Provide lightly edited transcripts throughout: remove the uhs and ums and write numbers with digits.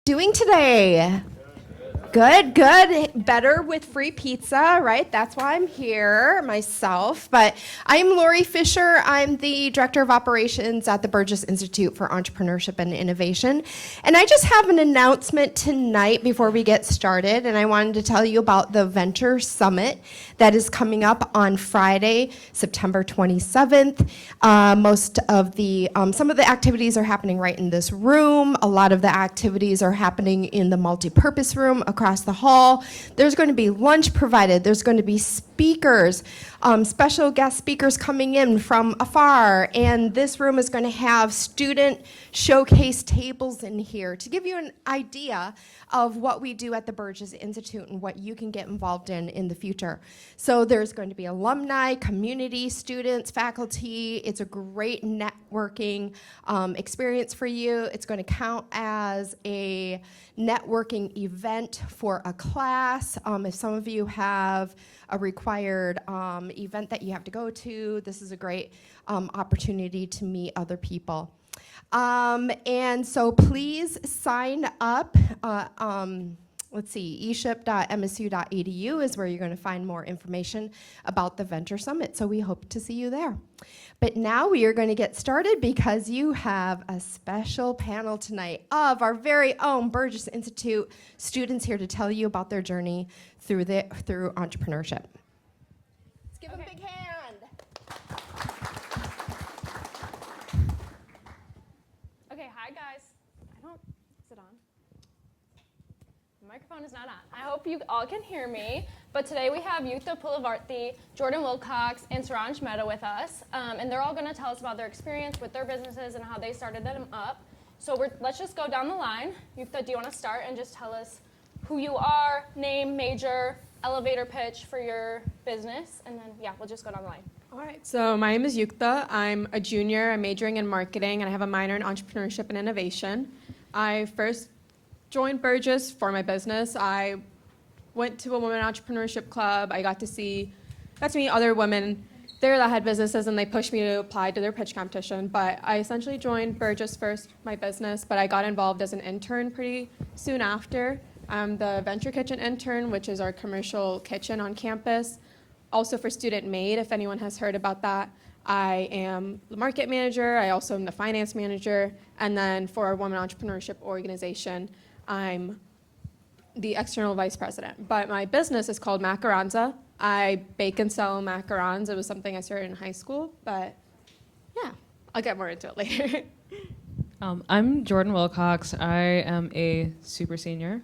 doing today? Good, good. Better with free pizza, right? That's why I'm here myself. But I am Lori Fisher. I'm the Director of Operations at the Burgess Institute for Entrepreneurship and Innovation. And I just have an announcement tonight before we get started. And I wanted to tell you about the Venture Summit that is coming up on Friday, September 27th. Some of the activities are happening right in this room. A lot of the activities are happening in the multipurpose room across the hall. There's going to be lunch provided. There's going to be speakers, special guest speakers coming in from afar. And this room is going to have student showcase tables in here to give you an idea of what we do at the Burgess Institute and what you can get involved in the future. So there's going to be alumni, community, students, faculty. It's a great networking experience for you. It's going to count as a networking event for a class. If some of you have a required event that you have to go to, this is a great opportunity to meet other people. And so please sign up. Let's see, eship.msu.edu is where you're going to find more information about the Venture Summit. So we hope to see you there. But now we are going to get started because you have a special panel tonight of our very own Burgess Institute students here to tell you about their journey through entrepreneurship. Let's give them a big hand. Okay, hi guys. Is it on? The microphone is not on. I hope you all can hear me. But today we have Yuktha Pulavarthi, Jordyn Wilcox, and Saransh Mehta with us. And they're all going to tell us about their experience with their businesses and how they started them up. So let's just go down the line. Yuktha, do you want to start and just tell us who you are, name, major, elevator pitch for your business? And then, yeah, we'll just go down the line. All right, so my name is Yuktha. I'm a junior. I'm majoring in marketing, and I have a minor in entrepreneurship and innovation. I first joined Burgess for my business. I went to a women entrepreneurship club. I got to meet other women there that had businesses, and they pushed me to apply to their pitch competition. But I essentially joined Burgess first, my business, but I got involved as an intern pretty soon after. I'm the Venture Kitchen intern, which is our commercial kitchen on campus. Also for Student Made, if anyone has heard about that. I am the market manager. I also am the finance manager. And then for our Women Entrepreneurship organization, I'm the external vice president. But my business is called Macaronza. I bake and sell macarons. It was something I started in high school, but yeah, I'll get more into it later. I'm Jordyn Wilcox. I am a super senior.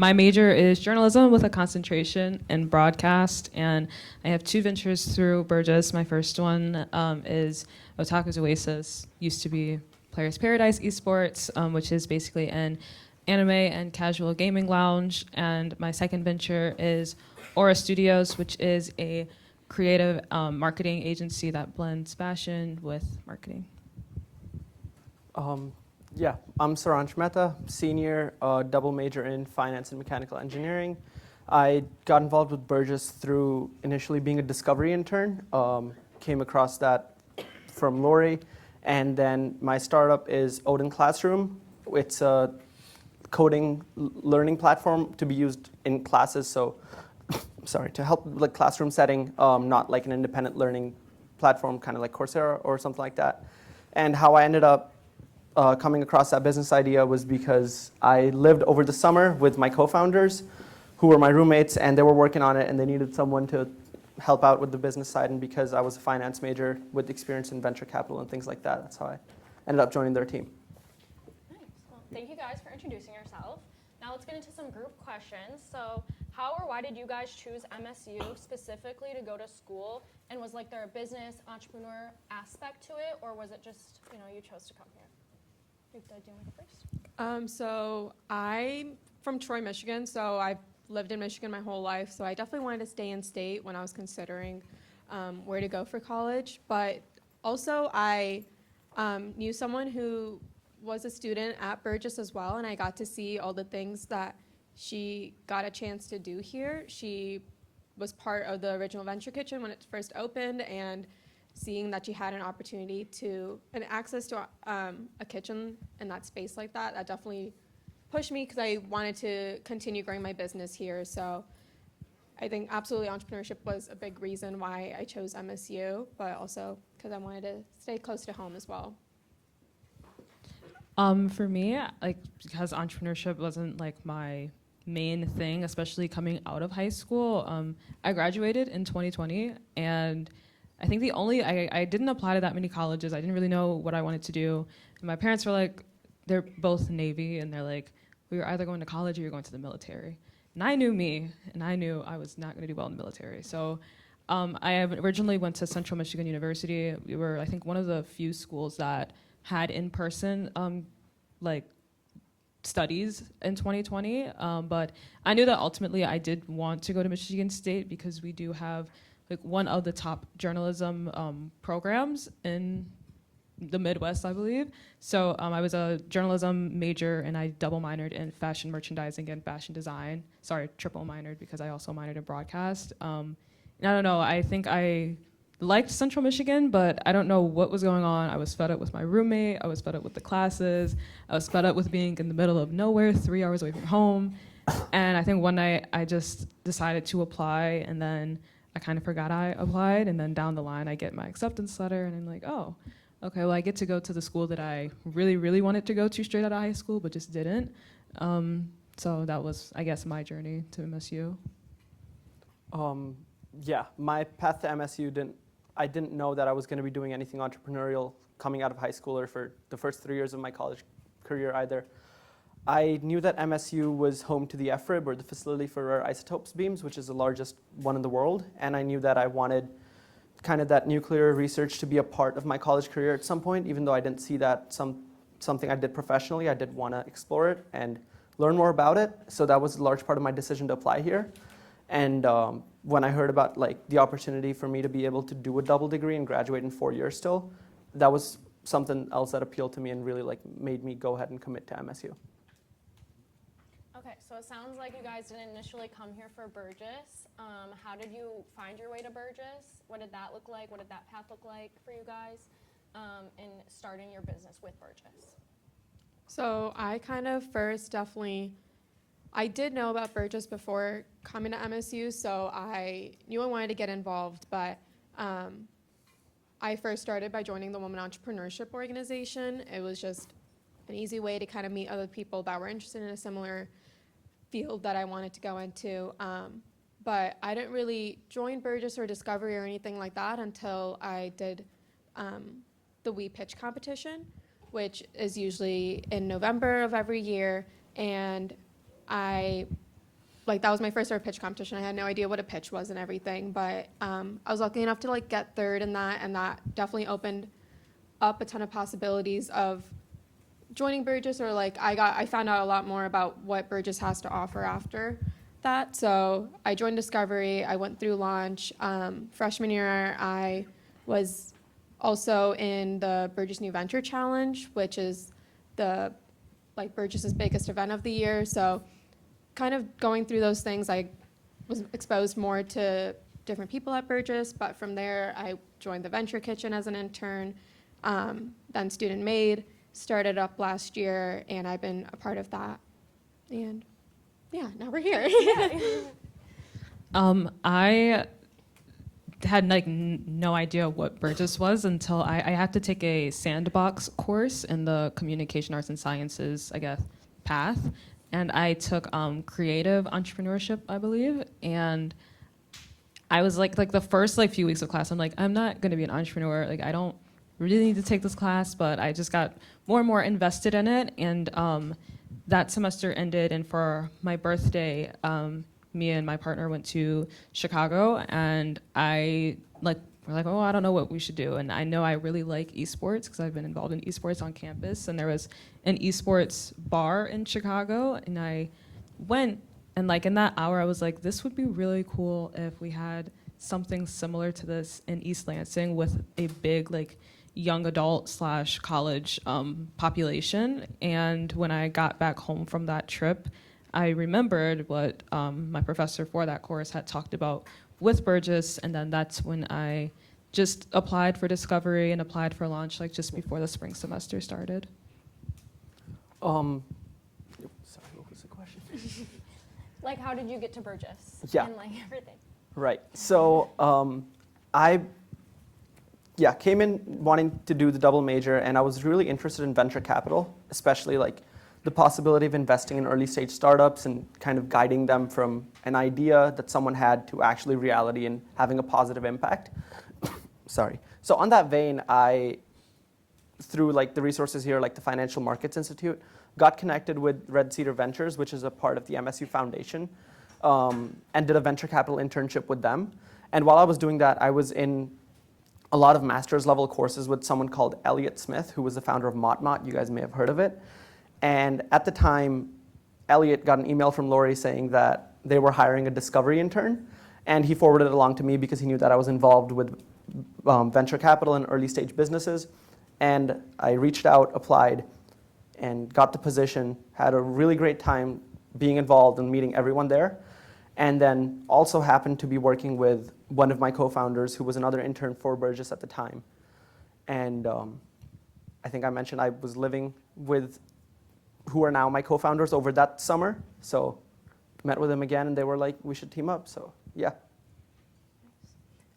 My major is journalism with a concentration in broadcast, and I have 2 ventures through Burgess. My first one is Otaku's Oasis, used to be Players Paradise Esports, which is basically an anime and casual gaming lounge. And my second venture is Aura Studios, which is a creative marketing agency that blends fashion with marketing. Yeah, I'm Saransh Mehta, senior, double major in finance and mechanical engineering. I got involved with Burgess through initially being a discovery intern, came across that from Lori, and then my startup is Odin Classroom. It's a coding learning platform to be used in classes, so to help like classroom setting, not like an independent learning platform, kind of like Coursera or something like that. And how I ended up coming across that business idea was because I lived over the summer with my co-founders who were my roommates, and they were working on it, and they needed someone to help out with the business side. And because I was a finance major with experience in venture capital and things like that, that's how I ended up joining their team. Nice. Well, thank you guys for introducing yourself. Now let's get into some group questions. So how or why did you guys choose MSU specifically to go to school? And was like there a business entrepreneur aspect to it, or was it just, you chose to come here? Yuktha, do you want to go first? So I'm from Troy, Michigan, so I've lived in Michigan my whole life, so I definitely wanted to stay in state when I was considering where to go for college. But also I knew someone who was a student at Burgess as well, and I got to see all the things that she got a chance to do here. She was part of the original Venture Kitchen when it first opened, and seeing that she had an opportunity to, and access to a kitchen in that space like that, that definitely pushed me because I wanted to continue growing my business here. So I think absolutely entrepreneurship was a big reason why I chose MSU, but also because I wanted to stay close to home as well. For me, like, because entrepreneurship wasn't like my main thing, especially coming out of high school. I graduated in 2020, and I think I didn't apply to that many colleges. I didn't really know what I wanted to do. And my parents were like, they're both Navy, and they're like, we were either going to college or you're going to the military. And I knew me, and I knew I was not going to do well in the military. So I originally went to Central Michigan University. We were, I think, one of the few schools that had in-person like studies in 2020. But I knew that ultimately I did want to go to Michigan State because we do have like one of the top journalism programs in the Midwest, I believe. So I was a journalism major, and I double minored in fashion merchandising and fashion design. Sorry, triple minored because I also minored in broadcast. And I don't know, I think I liked Central Michigan, but I don't know what was going on. I was fed up with my roommate. I was fed up with the classes. I was fed up with being in the middle of nowhere, 3 hours away from home. And I think one night I just decided to apply, and then I kind of forgot I applied. And then down the line, I get my acceptance letter, and I'm like, oh, okay, well, I get to go to the school that I really, really wanted to go to straight out of high school, but just didn't. So that was, I guess, my journey to MSU. Yeah, my path to MSU I didn't know that I was going to be doing anything entrepreneurial coming out of high school or for the first 3 years of my college career either. I knew that MSU was home to the FRIB, or the Facility for Rare Isotopes Beams, which is the largest one in the world, and I knew that I wanted kind of that nuclear research to be a part of my college career at some point. Even though I didn't see that something I did professionally, I did want to explore it and learn more about it. So that was a large part of my decision to apply here. And when I heard about like the opportunity for me to be able to do a double degree and graduate in 4 years still, that was something else that appealed to me and really like made me go ahead and commit to MSU. Okay, so it sounds like you guys didn't initially come here for Burgess. How did you find your way to Burgess? What did that look like? What did that path look like for you guys in starting your business with Burgess? So I kind of first I did know about Burgess before coming to MSU, so I knew I wanted to get involved, but I first started by joining the Women Entrepreneurship Organization. It was just an easy way to kind of meet other people that were interested in a similar field that I wanted to go into. But I didn't really join Burgess or Discovery or anything like that until I did the We Pitch competition, which is usually in November of every year, and that was my first ever pitch competition. I had no idea what a pitch was and everything, but I was lucky enough to like get third in that, and that definitely opened up a ton of possibilities of joining Burgess, or like I found out a lot more about what Burgess has to offer after that. So I joined Discovery. I went through launch. Freshman year, I was also in the Burgess New Venture Challenge, which is Burgess's biggest event of the year. So kind of going through those things, I was exposed more to different people at Burgess, but from there I joined the Venture Kitchen as an intern, then Student Made, started up last year, and I've been a part of that. And yeah, now we're here. I had like no idea what Burgess was until I had to take a sandbox course in the Communication Arts and Sciences, I guess, path. And I took creative entrepreneurship, I believe. And I was like the first few weeks of class, I'm like, I'm not going to be an entrepreneur. Like, I don't really need to take this class, but I just got more and more invested in it. And that semester ended, and for my birthday, me and my partner went to Chicago, and we're like, oh, I don't know what we should do. And I know I really like esports because I've been involved in esports on campus, and there was an esports bar in Chicago, and I went, and in that hour I was like, this would be really cool if we had something similar to this in East Lansing with a big young adult / college population. And when I got back home from that trip, I remembered what my professor for that course had talked about with Burgess, and then that's when I just applied for Discovery and applied for launch just before the spring semester started. Sorry. Like, how did you get to Burgess? Yeah. And like everything. Right. So I came in wanting to do the double major, and I was really interested in venture capital, especially like the possibility of investing in early stage startups and kind of guiding them from an idea that someone had to actually reality and having a positive impact. Sorry. So on that vein, I, through like the resources here, like the Financial Markets Institute, got connected with Red Cedar Ventures, which is a part of the MSU Foundation, and did a venture capital internship with them. And while I was doing that, I was in a lot of master's level courses with someone called Elliot Smith, who was the founder of MotMot. You guys may have heard of it. And at the time, Elliot got an email from Lori saying that they were hiring a discovery intern. And he forwarded it along to me because he knew that I was involved with venture capital and early stage businesses. And I reached out, applied, and got the position, had a really great time being involved and meeting everyone there. And then also happened to be working with one of my co-founders who was another intern for Burgess at the time. And I think I mentioned I was living with who are now my co-founders over that summer. So met with them again and they were like, we should team up. So yeah.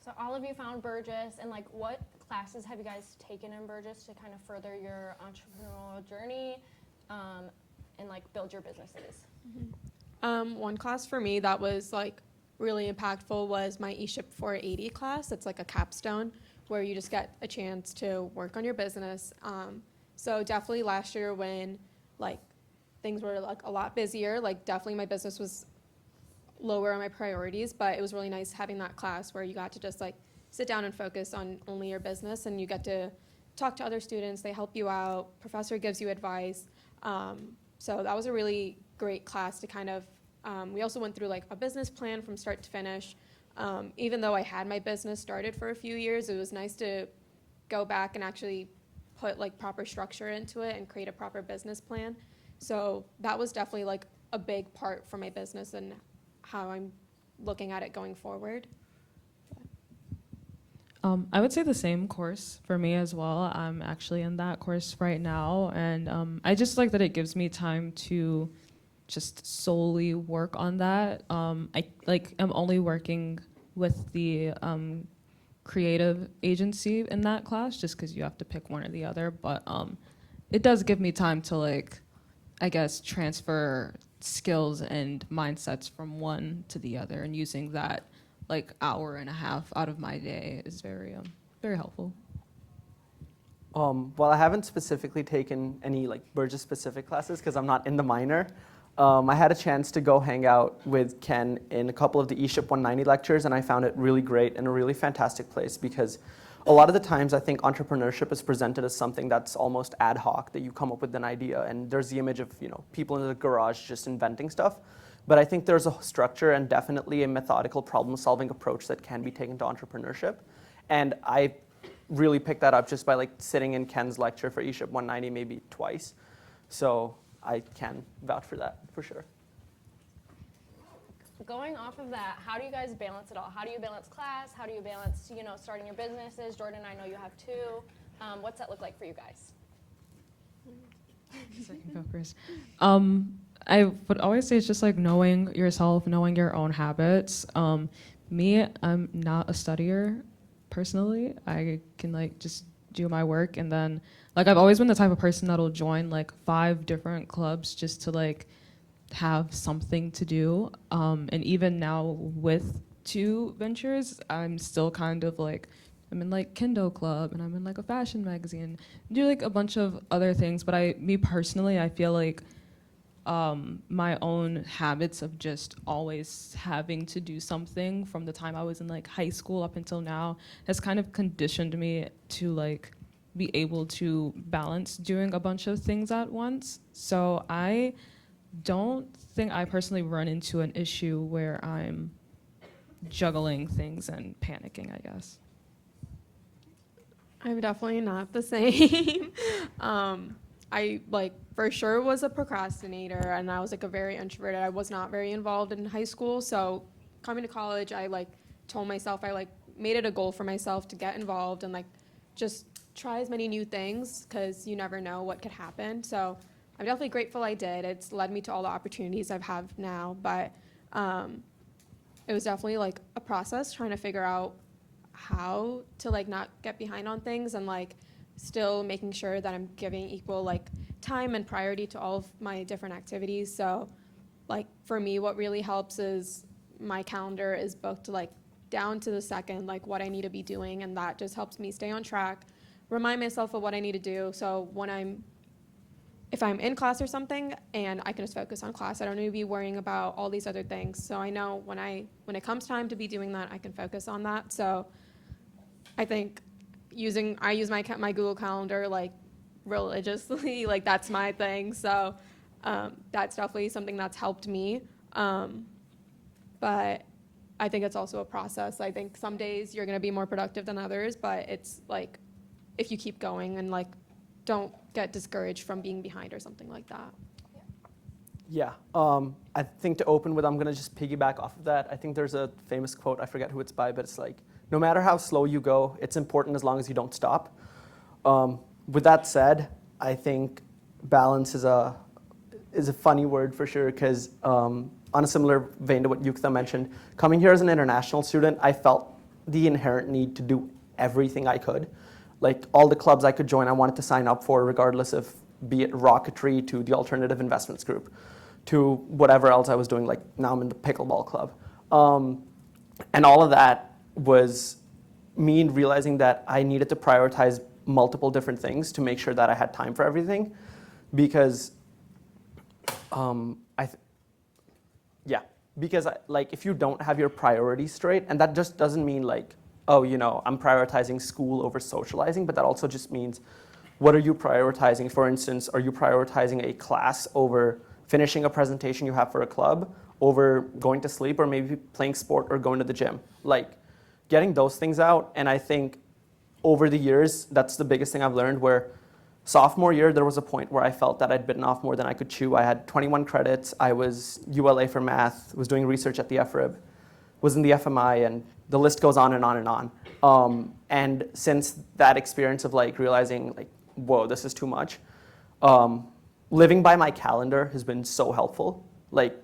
So all of you found Burgess, and like what classes have you guys taken in Burgess to kind of further your entrepreneurial journey and like build your businesses? One class for me that was like really impactful was my eShip 480 class. It's like a capstone where you just get a chance to work on your business. So definitely last year when like things were like a lot busier, like definitely my business was lower on my priorities, but it was really nice having that class where you got to just like sit down and focus on only your business, and you get to talk to other students, they help you out, professor gives you advice. So that was a really great class to kind of, we also went through like a business plan from start to finish. Even though I had my business started for a few years, it was nice to go back and actually put like proper structure into it and create a proper business plan. So that was definitely like a big part for my business and how I'm looking at it going forward. I would say the same course for me as well. I'm actually in that course right now, and I just like that it gives me time to just solely work on that. I'm only working with the creative agency in that class just because you have to pick one or the other, but it does give me time to like, I guess, transfer skills and mindsets from one to the other, and using that like hour and a half out of my day is very helpful. Well, I haven't specifically taken any like Burgess specific classes because I'm not in the minor. I had a chance to go hang out with Ken in a couple of the eShip 190 lectures, and I found it really great and a really fantastic place because a lot of the times I think entrepreneurship is presented as something that's almost ad hoc, that you come up with an idea and there's the image of, you know, people in the garage just inventing stuff. But I think there's a structure and definitely a methodical problem-solving approach that can be taken to entrepreneurship. And I really picked that up just by like sitting in Ken's lecture for eShip 190 maybe twice. So I can vouch for that, for sure. Going off of that, how do you guys balance it all? How do you balance class? How do you balance, you know, starting your businesses? Jordyn, I know you have two. What's that look like for you guys? Second go first. I would always say it's just like knowing yourself, knowing your own habits. Me, I'm not a studier personally. I can like just do my work, and then like I've always been the type of person that'll join like 5 different clubs just to like have something to do. And even now with 2 ventures, I'm still kind of like, I'm in like Kindle Club and I'm in like a fashion magazine, do like a bunch of other things. But me personally, I feel like my own habits of just always having to do something from the time I was in like high school up until now has kind of conditioned me to like be able to balance doing a bunch of things at once. So I don't think I personally run into an issue where I'm juggling things and panicking, I guess. I'm definitely not the same. I like for sure was a procrastinator, and I was like a very introverted. I was not very involved in high school, so coming to college, I like told myself, I like made it a goal for myself to get involved and like just try as many new things because you never know what could happen. So I'm definitely grateful I did. It's led me to all the opportunities I've have now, but It was definitely like a process trying to figure out how to like not get behind on things and like still making sure that I'm giving equal like time and priority to all of my different activities. So like for me, what really helps is my calendar is booked like down to the second, like what I need to be doing, and that just helps me stay on track, remind myself of what I need to do. So if I'm in class or something and I can just focus on class, I don't need to be worrying about all these other things. So I know when it comes time to be doing that, I can focus on that. So I think I use my Google Calendar like religiously, like that's my thing. So that's definitely something that's helped me. But I think it's also a process. I think some days you're going to be more productive than others, but it's like if you keep going and like don't get discouraged from being behind or something like that. Yeah, I think to open with, I'm gonna just piggyback off of that. I think there's a famous quote, I forget who it's by, but it's like, no matter how slow you go, it's important as long as you don't stop. With that said, I think balance is a funny word for sure, because on a similar vein to what Yuktha mentioned, coming here as an international student, I felt the inherent need to do everything I could. Like all the clubs I could join, I wanted to sign up for, regardless of be it rocketry to the alternative investments group, to whatever else I was doing. Like now I'm in the pickleball club. And all of that was me realizing that I needed to prioritize multiple different things to make sure that I had time for everything. Because like if you don't have your priorities straight, and that just doesn't mean like, oh, I'm prioritizing school over socializing, but that also just means, what are you prioritizing? For instance, are you prioritizing a class over finishing a presentation you have for a club, over going to sleep, or maybe playing sport or going to the gym? Like getting those things out. And I think over the years, that's the biggest thing I've learned, where sophomore year, there was a point where I felt that I'd bitten off more than I could chew. I had 21 credits. I was ULA for math, was doing research at the FRIB, was in the FMI, and the list goes on and on and on. And since that experience of like realizing like, whoa, this is too much, living by my calendar has been so helpful. Like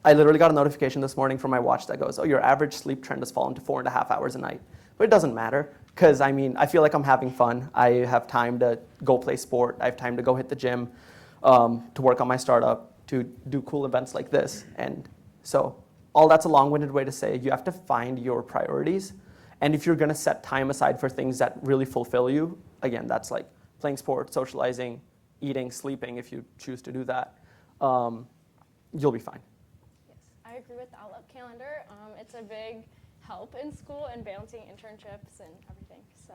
I literally got a notification this morning from my watch that goes, oh, your average sleep trend has fallen to 4.5 hours a night. But it doesn't matter, because I feel like I'm having fun. I have time to go play sport. I have time to go hit the gym, to work on my startup, to do cool events like this. And so all that's a long-winded way to say you have to find your priorities. And if you're going to set time aside for things that really fulfill you, again, that's like playing sports, socializing, eating, sleeping, if you choose to do that, you'll be fine. Yes, I agree with the Outlook calendar. It's a big help in school and balancing internships and everything. So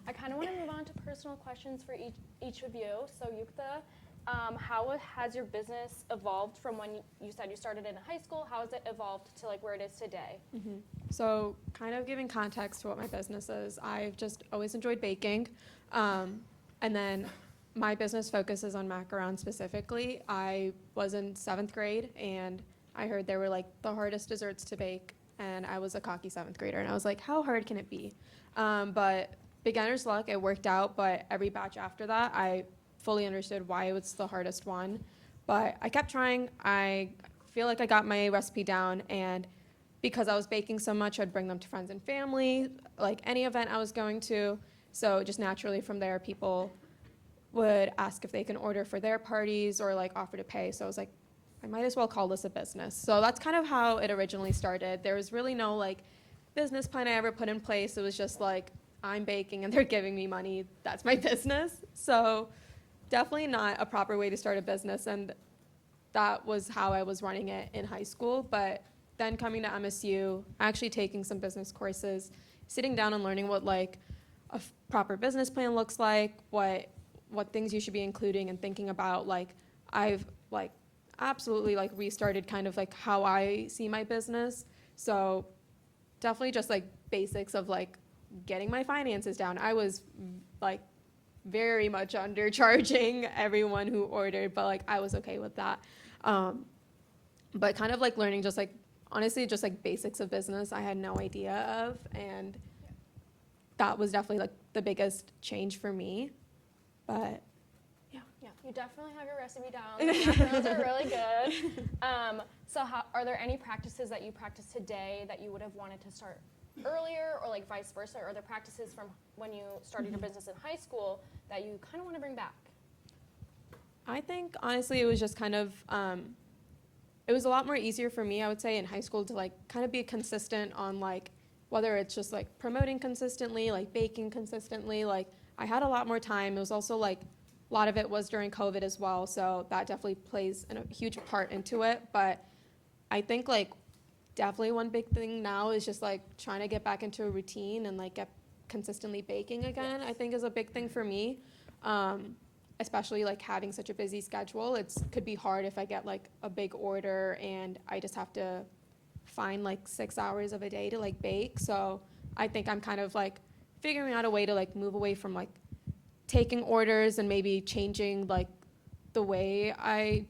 I kind of want to move on to personal questions for each of you. So Yuktha, how has your business evolved from when you said you started in high school? How has it evolved to like where it is today? Mm-hmm. So kind of giving context to what my business is, I've just always enjoyed baking. And then my business focuses on macarons specifically. I was in 7th grade and I heard they were like the hardest desserts to bake. And I was a cocky 7th grader and I was like, how hard can it be? But beginner's luck, it worked out. But every batch after that, I fully understood why it was the hardest one. But I kept trying. I feel like I got my recipe down, and because I was baking so much, I'd bring them to friends and family, like any event I was going to. So just naturally from there, people would ask if they can order for their parties or like offer to pay. So I was like, I might as well call this a business. So that's kind of how it originally started. There was really no like business plan I ever put in place. It was just like, I'm baking and they're giving me money. That's my business. So definitely not a proper way to start a business, and that was how I was running it in high school. But then coming to MSU, actually taking some business courses, sitting down and learning what like a proper business plan looks like, what things you should be including, and thinking about like I've like absolutely like restarted kind of like how I see my business. So definitely just like basics of like getting my finances down. I was like very much undercharging everyone who ordered, but like I was okay with that. But kind of like learning just like, honestly, just like basics of business I had no idea of. And that was definitely like the biggest change for me. But Yeah, You definitely have your recipe down. The macarons are really good. Are there any practices that you practice today that you would have wanted to start earlier, or like vice versa? Or are there practices from when you started your business in high school that you kind of want to bring back? I think honestly it was just kind of it was a lot more easier for me, I would say, in high school to like kind of be consistent on like whether it's just like promoting consistently, like baking consistently. Like I had a lot more time. It was also like a lot of it was during COVID as well, so that definitely plays a huge part into it. But I think like definitely one big thing now is just like trying to get back into a routine and like get consistently baking again. I think is a big thing for me. Especially like having such a busy schedule, could be hard if I get like a big order and I just have to find like 6 hours of a day to like bake. So I think I'm kind of like figuring out a way to like move away from like taking orders and maybe changing like the way I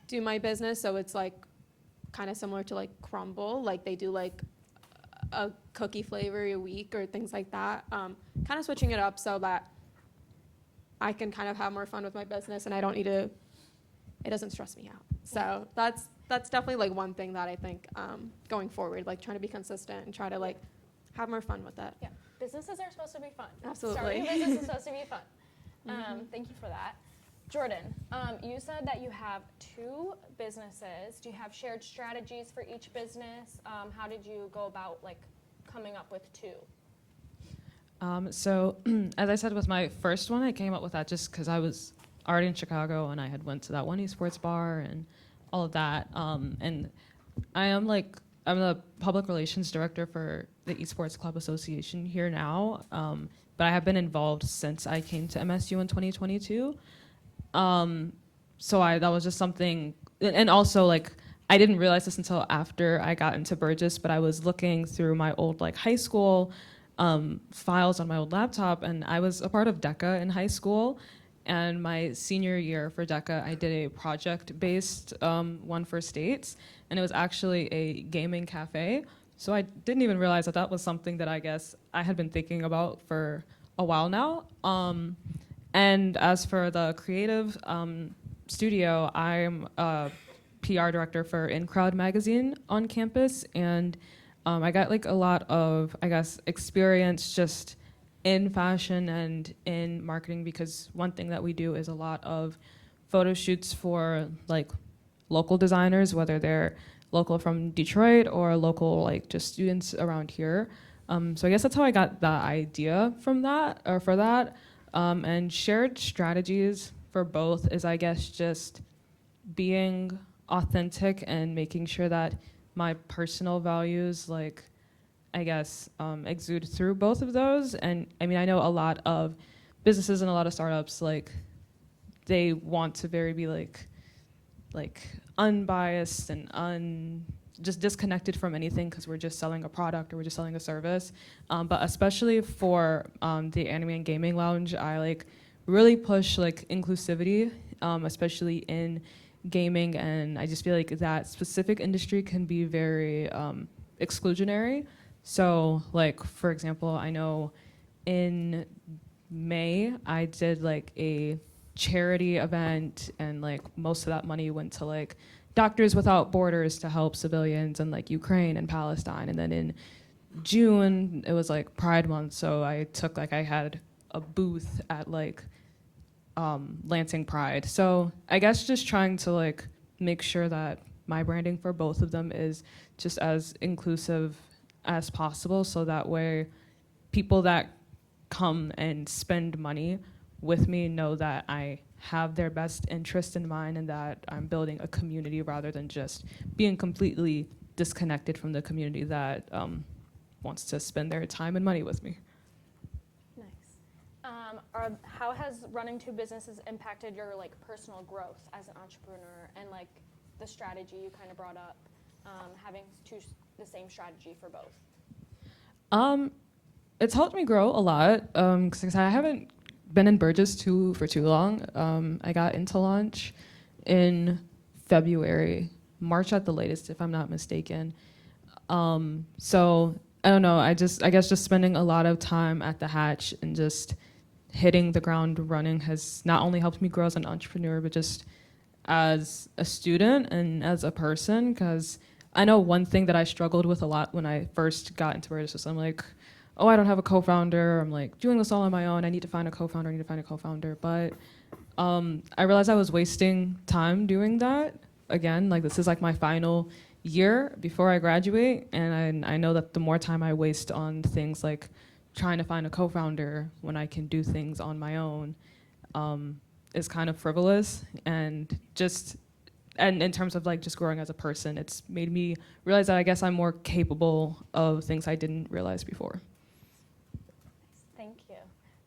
do my business. So it's like kind of similar to like Crumble, like they do like a cookie flavor a week or things like that. Kind of switching it up so that I can kind of have more fun with my business and I don't need to, it doesn't stress me out. So that's definitely like one thing that I think going forward, like trying to be consistent and try to like have more fun with it. Yeah, businesses are supposed to be fun. Absolutely. Starting a business is supposed to be fun. Thank you for that. Jordyn, you said that you have 2 businesses. Do you have shared strategies for each business? How did you go about like coming up with 2? So as I said with my first one, I came up with that just because I was already in Chicago and I had went to that one esports bar and all of that. And I'm the public relations director for the Esports Club Association here now, but I have been involved since I came to MSU in 2022. So that was just something, and also like I didn't realize this until after I got into Burgess, but I was looking through my old like high school files on my old laptop, and I was a part of DECA in high school. And my senior year for DECA, I did a project-based one for states, and it was actually a gaming cafe. So I didn't even realize that that was something that I guess I had been thinking about for a while now. And as for the creative studio, I'm a PR director for In Crowd magazine on campus, and I got like a lot of, I guess, experience just in fashion and in marketing, because one thing that we do is a lot of photo shoots for like local designers, whether they're local from Detroit or local like just students around here. So I guess that's how I got the idea from that, or for that. And shared strategies for both is, I guess, just being authentic and making sure that my personal values, like, I guess, exude through both of those. And I mean, I know a lot of businesses and a lot of startups, like, they want to be like unbiased and just disconnected from anything because we're just selling a product or we're just selling a service. But especially for the Anime and Gaming Lounge, I like really push like inclusivity, especially in gaming, and I just feel like that specific industry can be very exclusionary. So like, for example, I know in May I did like a charity event, and like most of that money went to like Doctors Without Borders to help civilians in like Ukraine and Palestine. And then in June it was like Pride Month, so I had a booth at like Lansing Pride. So I guess just trying to like make sure that my branding for both of them is just as inclusive as possible, so that way people that come and spend money with me know that I have their best interest in mind and that I'm building a community rather than just being completely disconnected from the community that wants to spend their time and money with me. Nice. How has running 2 businesses impacted your like personal growth as an entrepreneur, and like the strategy you kind of brought up, having the same strategy for both? It's helped me grow a lot because I haven't been in Burgess for too long. I got into launch in February, March at the latest, if I'm not mistaken. So I don't know. I guess just spending a lot of time at the Hatch and just hitting the ground running has not only helped me grow as an entrepreneur, but just as a student and as a person. Because I know one thing that I struggled with a lot when I first got into Burgess was I'm like, oh, I don't have a co-founder. I'm like doing this all on my own. I need to find a co-founder. But I realized I was wasting time doing that. Again, like this is like my final year before I graduate, and I know that the more time I waste on things like trying to find a co-founder when I can do things on my own is kind of frivolous. And in terms of like just growing as a person, it's made me realize that I guess I'm more capable of things I didn't realize before. Thank you.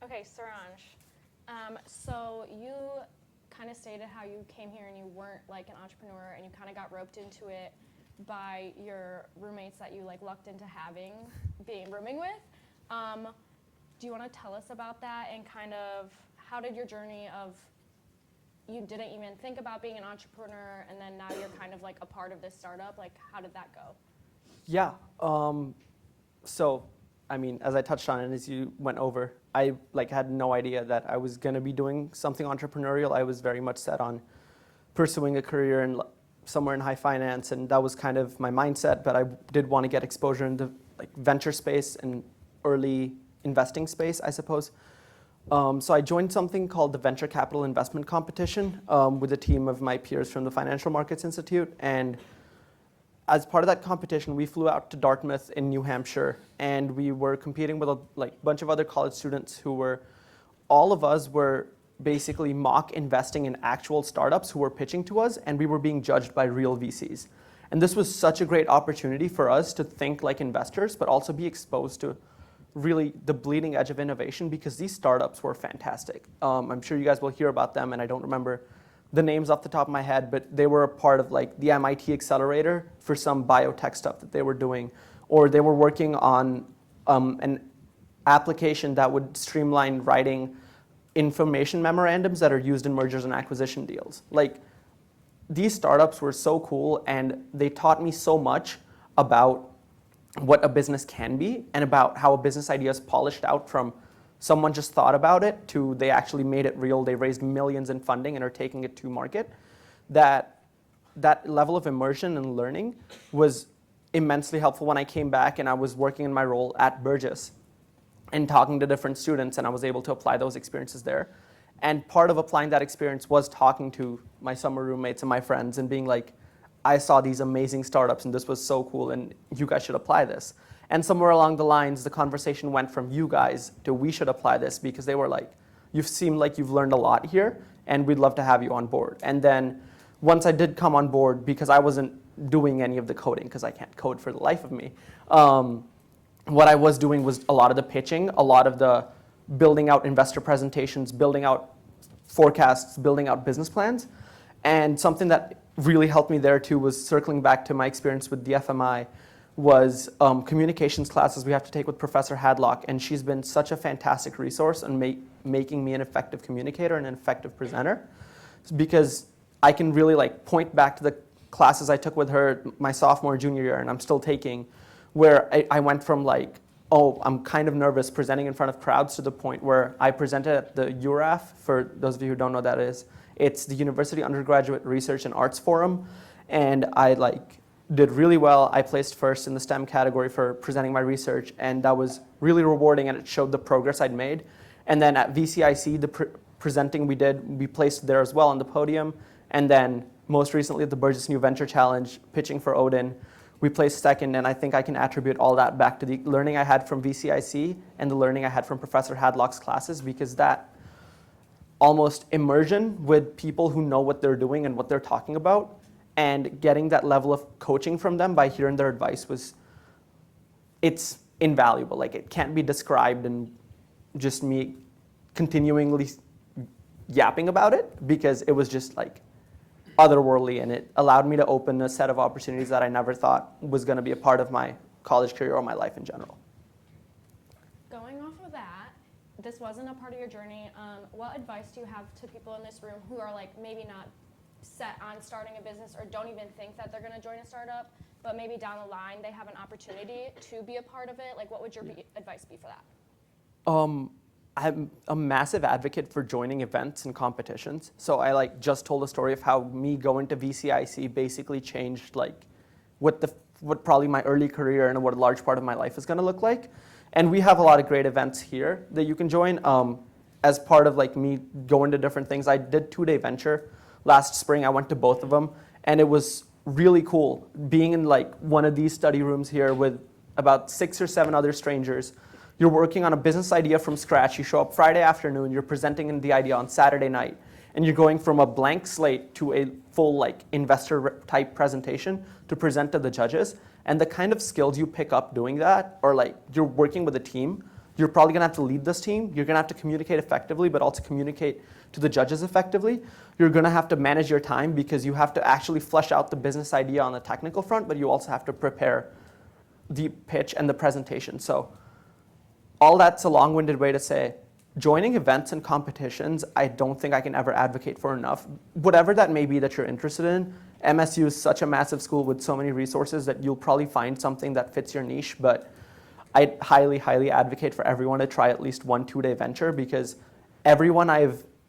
Okay, Saransh. So you kind of stated how you came here and you weren't like an entrepreneur and you kind of got roped into it by your roommates that you like lucked into rooming with. Do you want to tell us about that and kind of how did your journey of you didn't even think about being an entrepreneur and then now you're kind of like a part of this startup, like how did that go? Yeah. So, I mean, as I touched on and as you went over, I like had no idea that I was going to be doing something entrepreneurial. I was very much set on pursuing a career in somewhere in high finance, and that was kind of my mindset. But I did want to get exposure into like venture space and early investing space, I suppose. So I joined something called the Venture Capital Investment Competition with a team of my peers from the Financial Markets Institute. And as part of that competition, we flew out to Dartmouth in New Hampshire, and we were competing with a bunch of other college students who were, all of us were basically mock investing in actual startups who were pitching to us, and we were being judged by real VCs. And this was such a great opportunity for us to think like investors, but also be exposed to really the bleeding edge of innovation, because these startups were fantastic. I'm sure you guys will hear about them, and I don't remember the names off the top of my head, but they were a part of like the MIT accelerator for some biotech stuff that they were doing, or they were working on an application that would streamline writing information memorandums that are used in mergers and acquisition deals. Like, these startups were so cool, and they taught me so much about what a business can be and about how a business idea is polished out from someone just thought about it to they actually made it real, they raised millions in funding and are taking it to market. That level of immersion and learning was immensely helpful when I came back and I was working in my role at Burgess and talking to different students, and I was able to apply those experiences there. And part of applying that experience was talking to my summer roommates and my friends and being like, I saw these amazing startups and this was so cool and you guys should apply this. And somewhere along the lines, the conversation went from you guys to we should apply this, because they were like, you seem like you've learned a lot here and we'd love to have you on board. And then once I did come on board, because I wasn't doing any of the coding, because I can't code for the life of me, what I was doing was a lot of the pitching, a lot of the building out investor presentations, building out forecasts, building out business plans. And something that really helped me there too was circling back to my experience with the FMI was communications classes we have to take with Professor Hadlock, and she's been such a fantastic resource in making me an effective communicator and an effective presenter, because I can really like point back to the classes I took with her my sophomore, junior year, and I'm still taking, where I went from like, oh, I'm kind of nervous presenting in front of crowds, to the point where I presented at the URAF. For those of you who don't know what that is, it's the University Undergraduate Research and Arts Forum, and I did really well. I placed first in the STEM category for presenting my research, and that was really rewarding, and it showed the progress I'd made. And then at VCIC, the presenting we placed there as well on the podium. And then most recently at the Burgess New Venture Challenge, pitching for Odin, we placed second, and I think I can attribute all that back to the learning I had from VCIC and the learning I had from Professor Hadlock's classes, because that almost immersion with people who know what they're doing and what they're talking about, and getting that level of coaching from them by hearing their advice it's invaluable. Like, it can't be described in just me continually yapping about it, because it was just like otherworldly, and it allowed me to open a set of opportunities that I never thought was going to be a part of my college career or my life in general. Going off of that, this wasn't a part of your journey. What advice do you have to people in this room who are like maybe not set on starting a business or don't even think that they're going to join a startup, but maybe down the line they have an opportunity to be a part of it? Like, what would your advice be for that? I'm a massive advocate for joining events and competitions. So I like just told a story of how me going to VCIC basically changed like what probably my early career and what a large part of my life is going to look like. And we have a lot of great events here that you can join. As part of like me going to different things, I did 2-day venture last spring. I went to both of them, and it was really cool being in like one of these study rooms here with about 6 or 7 other strangers. You're working on a business idea from scratch. You show up Friday afternoon, you're presenting the idea on Saturday night, and you're going from a blank slate to a full like investor type presentation to present to the judges. And the kind of skills you pick up doing that, or like you're working with a team, you're probably gonna have to lead this team. You're gonna have to communicate effectively, but also communicate to the judges effectively. You're gonna have to manage your time because you have to actually flesh out the business idea on the technical front, but you also have to prepare the pitch and the presentation. So all that's a long-winded way to say, joining events and competitions, I don't think I can ever advocate for enough. Whatever that may be that you're interested in, MSU is such a massive school with so many resources that you'll probably find something that fits your niche, but I highly, highly advocate for everyone to try at least 1 2-day venture, because everyone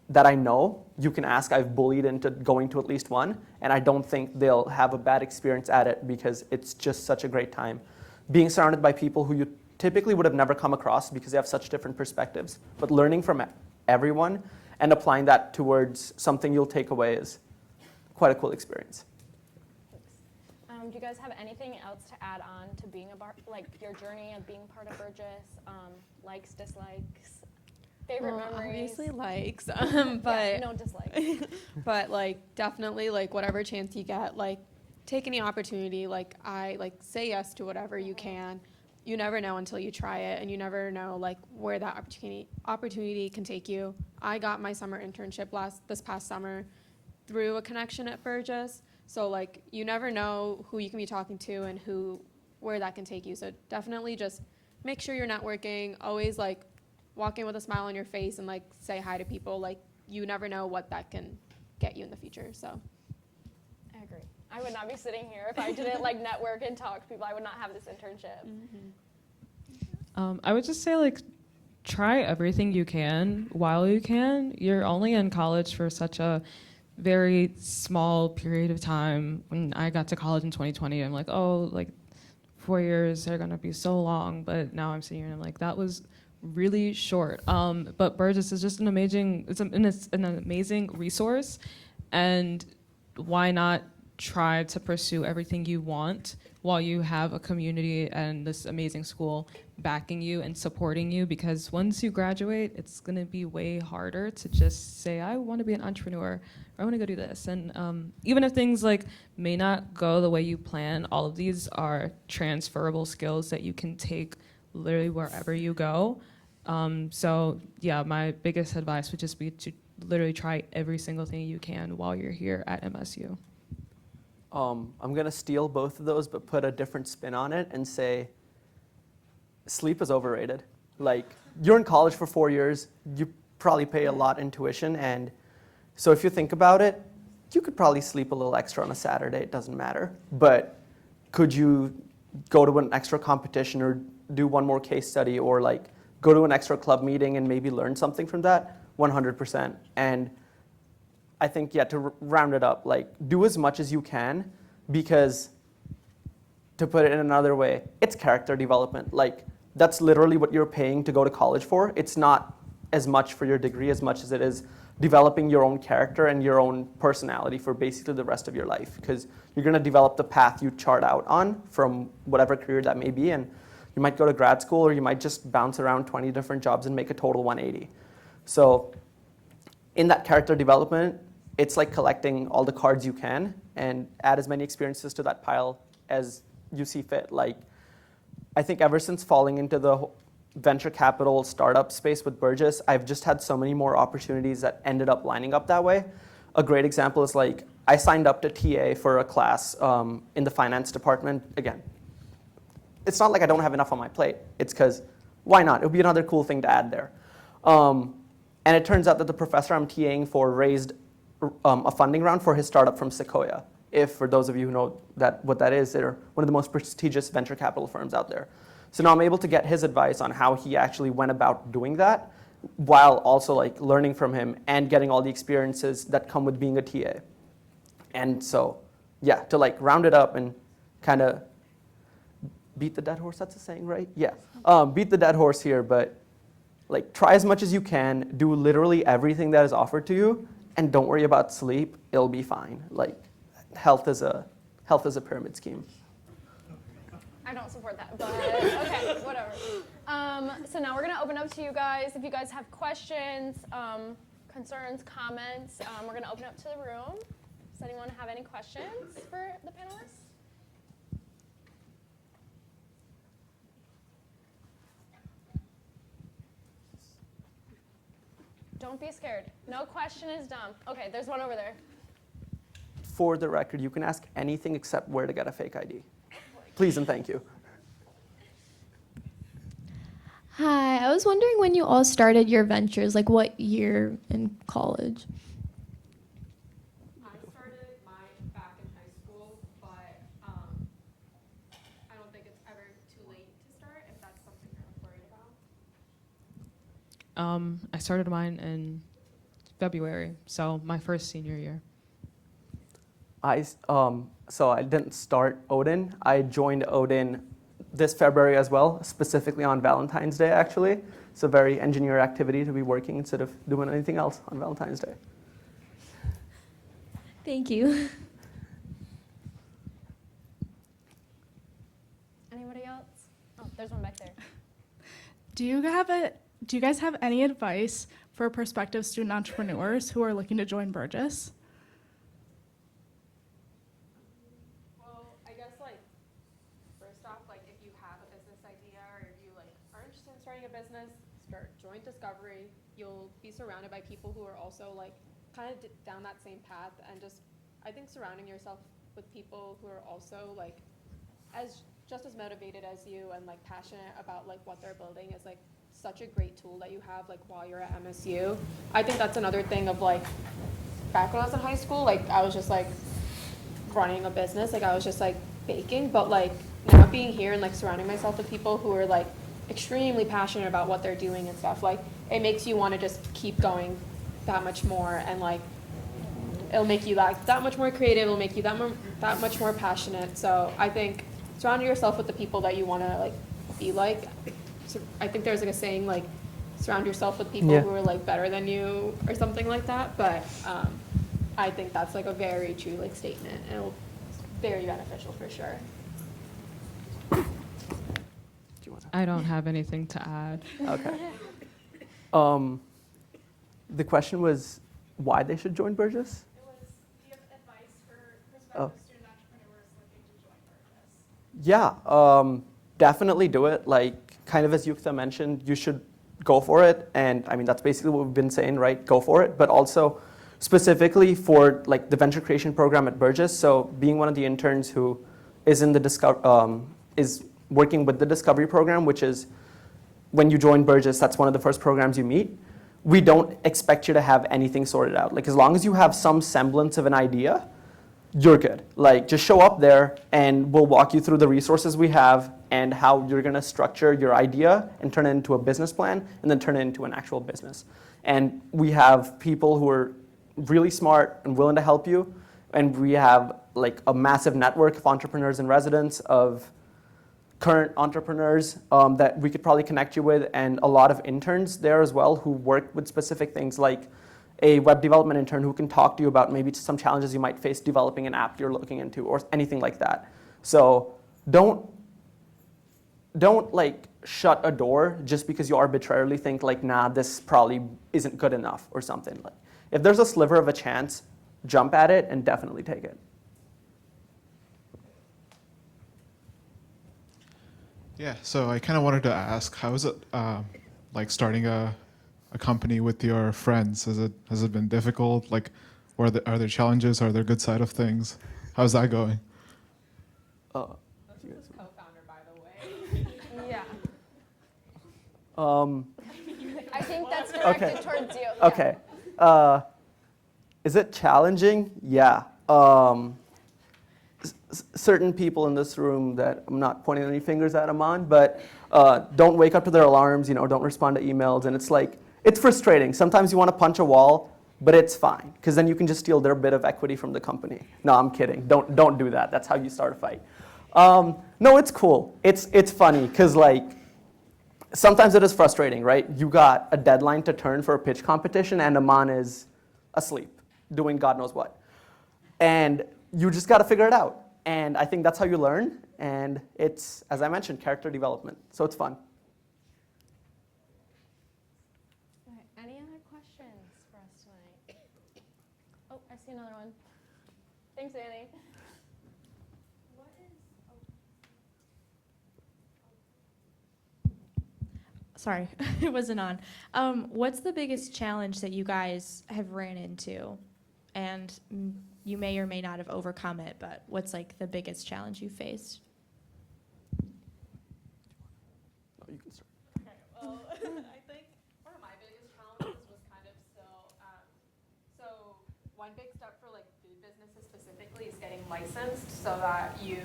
that I know, you can ask, I've bullied into going to at least one, and I don't think they'll have a bad experience at it because it's just such a great time. Being surrounded by people who you typically would have never come across because they have such different perspectives, but learning from everyone and applying that towards something you'll take away is quite a cool experience. Do you guys have anything else to add on to being like your journey of being part of Burgess? Likes, dislikes, favorite memories? Obviously likes, Yeah, but no dislikes. but like definitely like whatever chance you get, like take any opportunity. Like I like say yes to whatever you can. You never know until you try it, and you never know like where that opportunity can take you. I got my summer internship this past summer through a connection at Burgess. So like you never know who you can be talking to and where that can take you. So definitely just make sure you're networking. Always like walk in with a smile on your face and like say hi to people. Like you never know what that can get you in the future. So I agree. I would not be sitting here if I didn't like network and talk to people. I would not have this internship. I would just say like try everything you can while you can. You're only in college for such a very small period of time. When I got to college in 2020, I'm like, oh, like 4 years are gonna be so long. But now I'm sitting here and I'm like, that was really short. But Burgess is just an amazing resource, and why not try to pursue everything you want while you have a community and this amazing school backing you and supporting you, because once you graduate, it's going to be way harder to just say, I want to be an entrepreneur, or I want to go do this. And even if things like may not go the way you plan, all of these are transferable skills that you can take literally wherever you go. So yeah, my biggest advice would just be to literally try every single thing you can while you're here at MSU. I'm going to steal both of those, but put a different spin on it and say sleep is overrated. Like, you're in college for 4 years, you probably pay a lot in tuition, and so if you think about it, you could probably sleep a little extra on a Saturday, it doesn't matter. But could you go to an extra competition or do one more case study, or like go to an extra club meeting and maybe learn something from that? 100%. And I think, yeah, to round it up, like, do as much as you can, because, to put it in another way, it's character development. Like, that's literally what you're paying to go to college for. It's not as much for your degree as much as it is developing your own character and your own personality for basically the rest of your life, because you're going to develop the path you chart out on from whatever career that may be, and you might go to grad school, or you might just bounce around 20 different jobs and make a total 180. So in that character development, it's like collecting all the cards you can and add as many experiences to that pile as you see fit. Like, I think ever since falling into the venture capital startup space with Burgess, I've just had so many more opportunities that ended up lining up that way. A great example is like, I signed up to TA for a class in the finance department. Again, it's not like I don't have enough on my plate. It's because, why not? It would be another cool thing to add there. And it turns out that the professor I'm TAing for raised a funding round for his startup from Sequoia. If, for those of you who know what that is, they're one of the most prestigious venture capital firms out there. So now I'm able to get his advice on how he actually went about doing that, while also like learning from him and getting all the experiences that come with being a TA. And so, yeah, to like round it up and kind of beat the dead horse, that's a saying, right? Yeah, beat the dead horse here, but like try as much as you can, do literally everything that is offered to you, and don't worry about sleep, it'll be fine. Like health is a pyramid scheme. I don't support that, but okay, whatever. So now we're gonna open up to you guys. If you guys have questions, concerns, comments, we're gonna open up to the room. Does anyone have any questions for the panelists? Don't be scared. No question is dumb. Okay, there's one over there. For the record, you can ask anything except where to get a fake ID. Please and thank you. Hi, I was wondering when you all started your ventures, like what year in college? I started mine back in high school, but I don't think it's ever too late to start if that's something you're worried about. I started mine in February, so my first senior year. So I didn't start Odin. I joined Odin this February as well, specifically on Valentine's Day, actually. It's a very engineer activity to be working instead of doing anything else on Valentine's Day. Thank you. Anybody else? Oh, there's one back there. Do you guys have any advice for prospective student entrepreneurs who are looking to join Burgess? Well, I guess like first off, like if you have a business idea or if you like are interested in starting a business, join Discovery. You'll be surrounded by people who are also like kind of down that same path, and just I think surrounding yourself with people who are also like just as motivated as you and like passionate about like what they're building is like such a great tool that you have like while you're at MSU. I think that's another thing of like back when I was in high school, like I was just like running a business, like I was just like baking, but like now being here and like surrounding myself with people who are like extremely passionate about what they're doing and stuff, like it makes you want to just keep going that much more, and like it'll make you like that much more creative, it'll make you that much more passionate. So I think surround yourself with the people that you want to like be like. So I think there's like a saying like surround yourself with people who are like better than you or something like that, but I think that's like a very true like statement, and it'll be very beneficial for sure. I don't have anything to add. Okay. The question was why they should join Burgess? It was, do you have advice for prospective student entrepreneurs looking to join Burgess? Yeah, definitely do it. Like, kind of as Yuktha mentioned, you should go for it. And I mean, that's basically what we've been saying, right? Go for it. But also, specifically for like the venture creation program at Burgess. So being one of the interns who is in the is working with the Discovery program, which is when you join Burgess, that's one of the first programs you meet. We don't expect you to have anything sorted out. Like as long as you have some semblance of an idea, you're good. Like just show up there and we'll walk you through the resources we have and how you're gonna structure your idea and turn it into a business plan and then turn it into an actual business. And we have people who are really smart and willing to help you. And we have like a massive network of entrepreneurs in residence, of current entrepreneurs that we could probably connect you with, and a lot of interns there as well who work with specific things, like a web development intern who can talk to you about maybe some challenges you might face developing an app you're looking into or anything like that. So don't like shut a door just because you arbitrarily think like, nah, this probably isn't good enough or something. Like if there's a sliver of a chance, jump at it and definitely take it. Yeah, so I kind of wanted to ask, how is it like starting a company with your friends? Has it been difficult? Like, are there challenges? Are there good side of things? How's that going? This is co-founder, by the way. Yeah. Um, I think that's directed Okay. towards you. Yeah. okay. Is it challenging? Yeah. Certain people in this room that I'm not pointing any fingers at them on, but don't wake up to their alarms, don't respond to emails. And it's like, it's frustrating. Sometimes you want to punch a wall, but it's fine, because then you can just steal their bit of equity from the company. No, I'm kidding. Don't do that. That's how you start a fight. No, it's cool. It's funny, because like, sometimes it is frustrating, right? You got a deadline to turn for a pitch competition, and Aman is asleep, doing God knows what. And you just got to figure it out. And I think that's how you learn. And it's, as I mentioned, character development. So it's fun. Okay, any other questions for us tonight? Oh, I see another one. Thanks, Annie. Sorry, it wasn't on. What's the biggest challenge that you guys have ran into? And you may or may not have overcome it, but what's like the biggest challenge you faced? No, you can start. Okay, well, I think one of my biggest challenges was kind of still, so one big step for like food businesses specifically is getting licensed so that you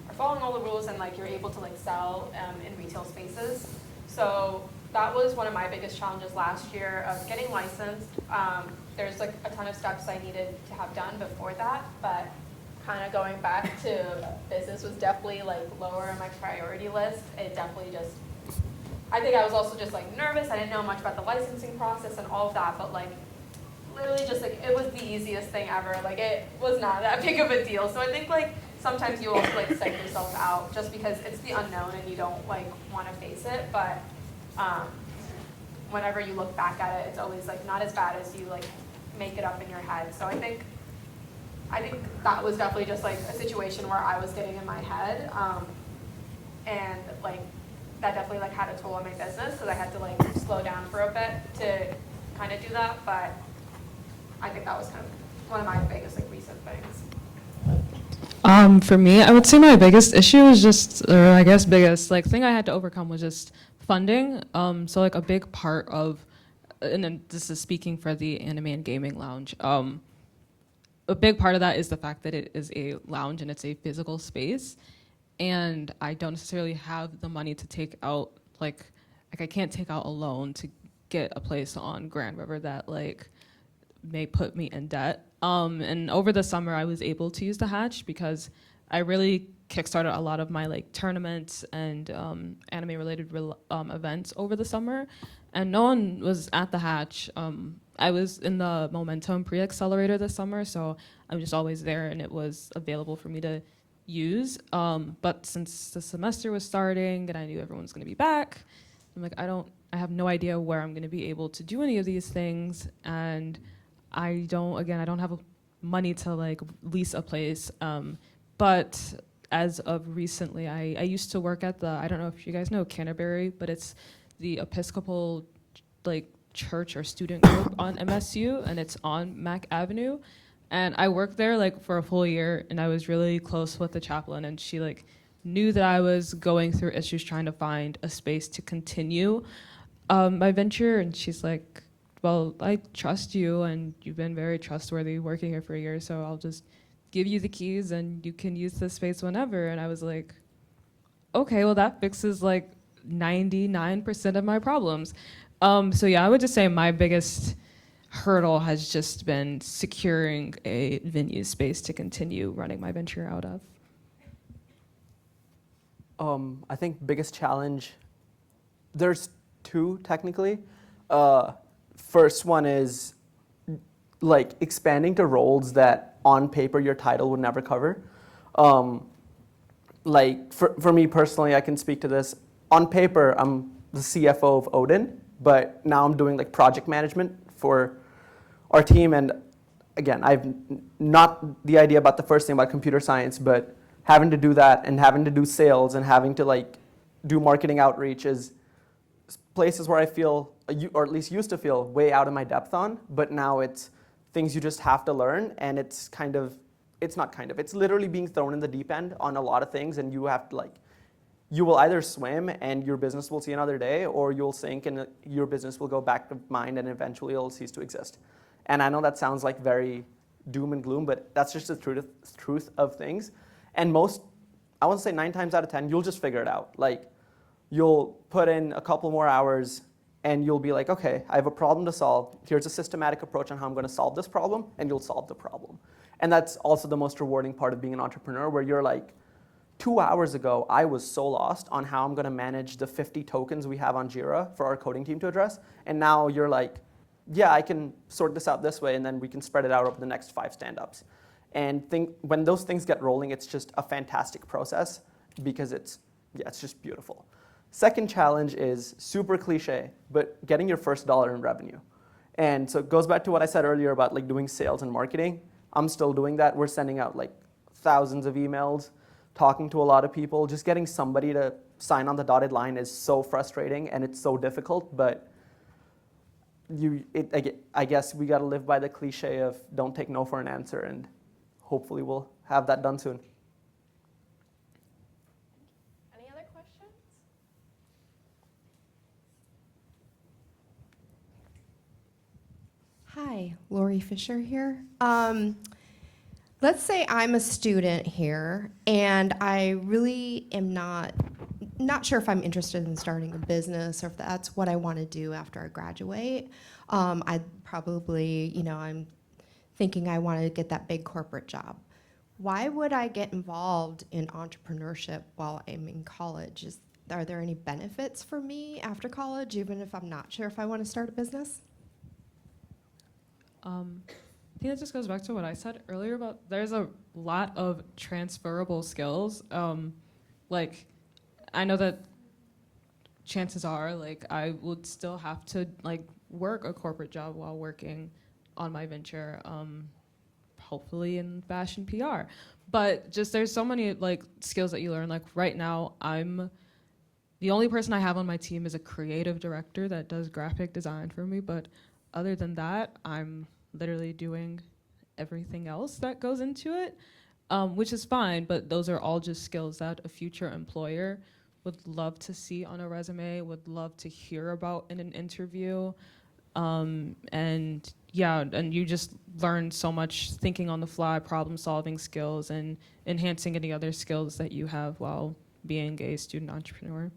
are following all the rules and like you're able to like sell in retail spaces. So that was one of my biggest challenges last year of getting licensed. There's like a ton of steps I needed to have done before that, but kind of going back to business was definitely like lower on my priority list. It definitely just, I think I was also just like nervous. I didn't know much about the licensing process and all of that, but like literally just like it was the easiest thing ever. Like it was not that big of a deal. So I think like sometimes you also like psych yourself out just because it's the unknown and you don't like want to face it. But whenever you look back at it, it's always like not as bad as you like make it up in your head. So I think that was definitely just like a situation where I was getting in my head, and like that definitely like had a toll on my business because I had to like slow down for a bit to kind of do that. But I think that was kind of one of my biggest like recent things. For me, I would say my biggest issue was just, or I guess biggest like thing I had to overcome was just funding. So like a big part of, and then this is speaking for the Anime and Gaming Lounge. A big part of that is the fact that it is a lounge and it's a physical space, and I don't necessarily have the money to take out like I can't take out a loan to get a place on Grand River that like may put me in debt. And over the summer, I was able to use the Hatch because I really kickstarted a lot of my like tournaments and anime-related events over the summer, and no one was at the Hatch. I was in the Momentum Pre-Accelerator this summer, so I'm just always there, and it was available for me to use. But since the semester was starting and I knew everyone was going to be back, I'm like, I have no idea where I'm going to be able to do any of these things, and I don't have money to like lease a place. But as of recently, I used to work at I don't know if you guys know Canterbury, but it's the Episcopal like church or student group on MSU, and it's on Mack Avenue. And I worked there like for a full year, and I was really close with the chaplain, and she like knew that I was going through issues trying to find a space to continue my venture, and she's like, well, I trust you, and you've been very trustworthy working here for a year, so I'll just give you the keys, and you can use the space whenever. And I was like, okay, well, that fixes like 99% of my problems. So yeah, I would just say my biggest hurdle has just been securing a venue space to continue running my venture out of. I think biggest challenge, there's two technically. First one is like expanding to roles that on paper your title would never cover. Like for me personally, I can speak to this. On paper, I'm the CFO of Odin, but now I'm doing like project management for our team. And again, I've not the idea about the first thing about computer science, but having to do that and having to do sales and having to like do marketing outreach is places where I feel, or at least used to feel, way out of my depth on, but now it's things you just have to learn, and it's literally being thrown in the deep end on a lot of things, and you have to like, you will either swim and your business will see another day, or you'll sink and your business will go back to mind and eventually it'll cease to exist. And I know that sounds like very doom and gloom, but that's just the truth of things. And most, I want to say 9 times out of 10, you'll just figure it out. Like, you'll put in a couple more hours and you'll be like, okay, I have a problem to solve. Here's a systematic approach on how I'm going to solve this problem, and you'll solve the problem. And that's also the most rewarding part of being an entrepreneur, where you're like, 2 hours ago, I was so lost on how I'm going to manage the 50 tokens we have on Jira for our coding team to address. And now you're like, yeah, I can sort this out this way, and then we can spread it out over the next 5 stand-ups. And when those things get rolling, it's just a fantastic process because it's just beautiful. Second challenge is super cliche, but getting your first dollar in revenue. And so it goes back to what I said earlier about like doing sales and marketing. I'm still doing that. We're sending out like thousands of emails, talking to a lot of people. Just getting somebody to sign on the dotted line is so frustrating and it's so difficult, but I guess we got to live by the cliche of don't take no for an answer, and hopefully we'll have that done soon. Any other questions? Hi, Lori Fisher here. Let's say I'm a student here, and I really am not sure if I'm interested in starting a business or if that's what I want to do after I graduate. I'd probably, I'm thinking I want to get that big corporate job. Why would I get involved in entrepreneurship while I'm in college? Are there any benefits for me after college, even if I'm not sure if I want to start a business? I think that just goes back to what I said earlier about there's a lot of transferable skills. Like, I know that chances are, like, I would still have to, like, work a corporate job while working on my venture, hopefully in fashion PR. But just there's so many, like, skills that you learn. Like, right now, the only person I have on my team is a creative director that does graphic design for me, but other than that, I'm literally doing everything else that goes into it, which is fine, but those are all just skills that a future employer would love to see on a resume, would love to hear about in an interview. And you just learn so much thinking on the fly, problem solving skills, and enhancing any other skills that you have while being a student entrepreneur.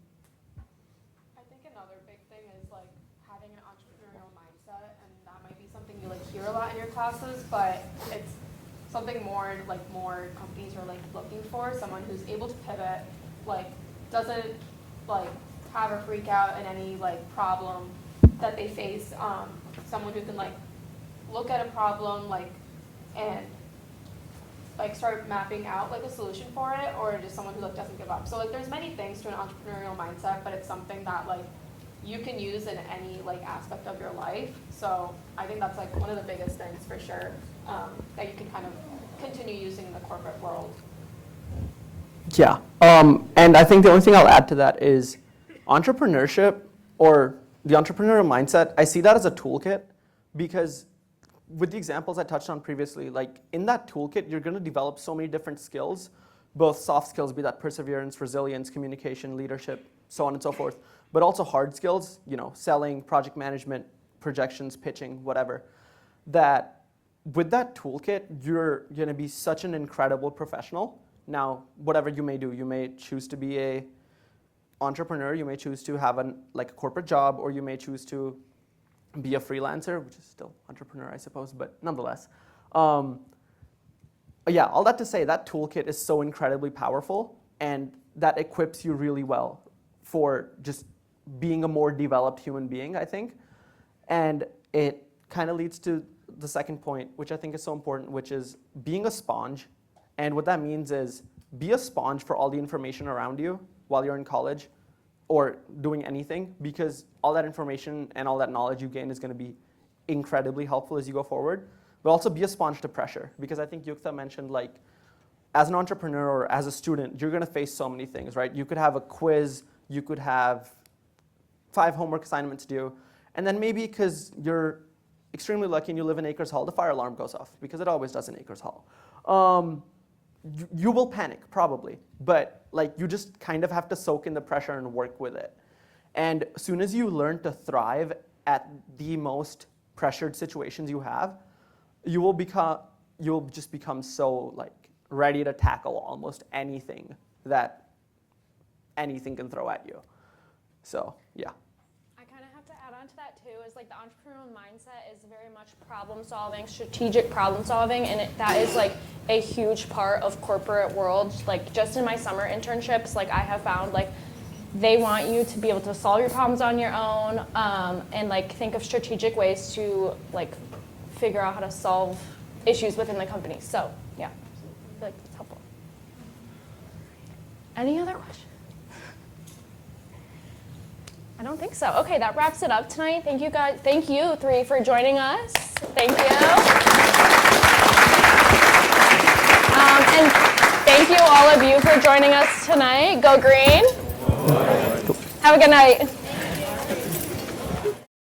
I think another big thing is like having an entrepreneurial mindset, and that might be something you like hear a lot in your classes, but it's something more companies are like looking for, someone who's able to pivot, like doesn't like have a freak out in any like problem that they face, someone who can like look at a problem like and like start mapping out like a solution for it, or just someone who like doesn't give up. So like there's many things to an entrepreneurial mindset, but it's something that like you can use in any like aspect of your life. So I think that's like one of the biggest things for sure, that you can kind of continue using in the corporate world. Yeah, and I think the only thing I'll add to that is entrepreneurship, or the entrepreneurial mindset, I see that as a toolkit, because with the examples I touched on previously, like in that toolkit, you're going to develop so many different skills, both soft skills, be that perseverance, resilience, communication, leadership, so on and so forth, but also hard skills, selling, project management, projections, pitching, whatever, that with that toolkit, you're going to be such an incredible professional. Now, whatever you may do, you may choose to be a entrepreneur, you may choose to have a corporate job, or you may choose to be a freelancer, which is still entrepreneur, I suppose, but nonetheless. Yeah, all that to say, that toolkit is so incredibly powerful, and that equips you really well for just being a more developed human being, I think. And it kind of leads to the second point, which I think is so important, which is being a sponge. And what that means is be a sponge for all the information around you while you're in college or doing anything, because all that information and all that knowledge you gain is going to be incredibly helpful as you go forward. But also be a sponge to pressure, because I think Yuktha mentioned, like, as an entrepreneur or as a student, you're going to face so many things, right? You could have a quiz, you could have 5 homework assignments due, and then maybe because you're extremely lucky and you live in Acres Hall, the fire alarm goes off, because it always does in Acres Hall. You will panic, probably, but like you just kind of have to soak in the pressure and work with it. And as soon as you learn to thrive at the most pressured situations you have, you'll just become so like ready to tackle almost anything that anything can throw at you. So yeah. I kind of have to add on is like the entrepreneurial mindset is very much problem solving, strategic problem solving, and that is like a huge part of corporate world. Like just in my summer internships, like I have found like they want you to be able to solve your problems on your own, and like think of strategic ways to like figure out how to solve issues within the company. So yeah, I feel like that's helpful. Any other questions? I don't think so. Okay, that wraps it up tonight. Thank you guys. Thank you three for joining us. Thank you. And thank you all of you for joining us tonight. Go Green. Have a good night.